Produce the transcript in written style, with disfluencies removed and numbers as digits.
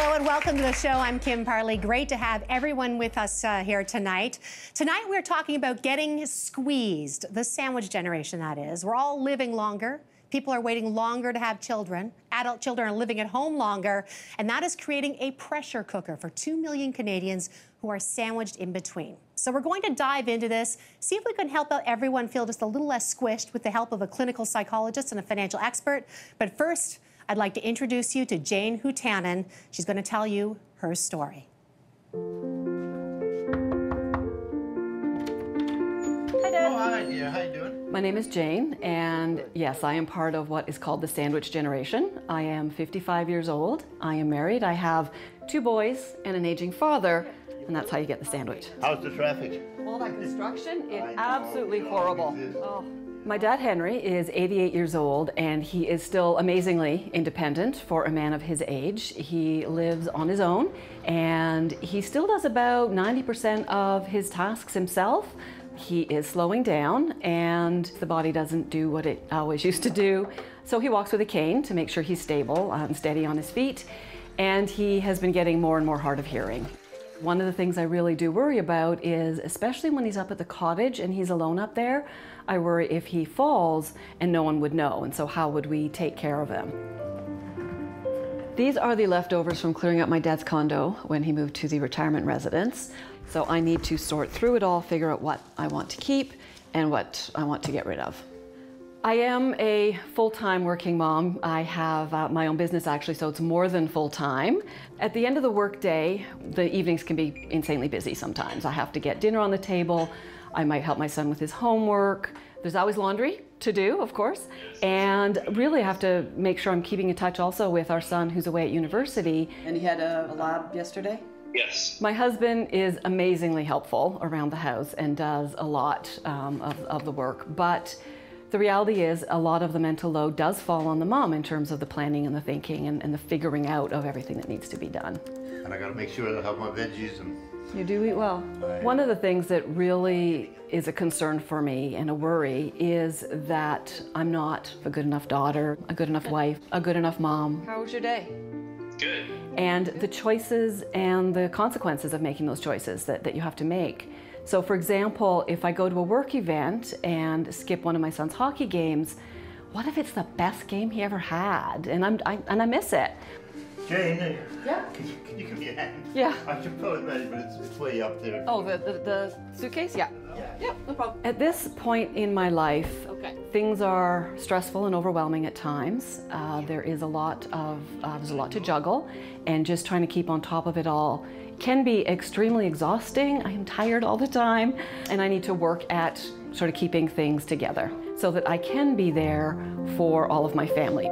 Hello and welcome to the show. I'm Kim Parlee. Great to have everyone with us here tonight. Tonight we're talking about getting squeezed, the sandwich generation that is. We're all living longer. People are waiting longer to have children. Adult children are living at home longer, and that is creating a pressure cooker for 2 million Canadians who are sandwiched in between. So we're going to dive into this, see if we can help out everyone feel just a little less squished with the help of a clinical psychologist and a financial expert. But first, I'd like to introduce you to Jane Hutanen. She's going to tell you her story. Hi, Dad. Oh, hi, dear. How you doing? My name is Jane, and yes, I am part of what is called the sandwich generation. I am 55 years old. I am married. I have 2 boys and an aging father, and that's how you get the sandwich. How's the traffic? All that construction is absolutely horrible. Oh. My dad, Henry, is 88 years old, and he is still amazingly independent for a man of his age. He lives on his own, and he still does about 90% of his tasks himself. He is slowing down, and the body doesn't do what it always used to do. So he walks with a cane to make sure he's stable and steady on his feet, and he has been getting more and more hard of hearing. One of the things I really do worry about is, especially when he's up at the cottage and he's alone up there, I worry if he falls and no one would know, and so how would we take care of him? These are the leftovers from clearing up my dad's condo when he moved to the retirement residence. So I need to sort through it all, figure out what I want to keep and what I want to get rid of. I am a full-time working mom. I have my own business actually, so it's more than full-time. At the end of the workday, the evenings can be insanely busy sometimes. I have to get dinner on the table. I might help my son with his homework. There's always laundry to do, of course. And really I have to make sure I'm keeping in touch also with our son who's away at university. And he had a lab yesterday? Yes. My husband is amazingly helpful around the house and does a lot of the work. But the reality is a lot of the mental load does fall on the mom in terms of the planning and the thinking and the figuring out of everything that needs to be done. And I gotta make sure that I have my veggies and... You do eat well. One of the things that really is a concern for me and a worry is that I'm not a good enough daughter, a good enough wife, a good enough mom. How was your day? Good. And the choices and the consequences of making those choices that you have to make. So for example, if I go to a work event and skip one of my son's hockey games, what if it's the best game he ever had and I miss it? Jane, Yeah? can you give me a hand? Yeah. I should pull it ready, but it's way up there. Oh, the suitcase? Yeah. Yeah, no problem. At this point in my life, things are stressful and overwhelming at times. There's a lot to juggle, and just trying to keep on top of it all can be extremely exhausting. I am tired all the time, and I need to work at sort of keeping things together so that I can be there for all of my family.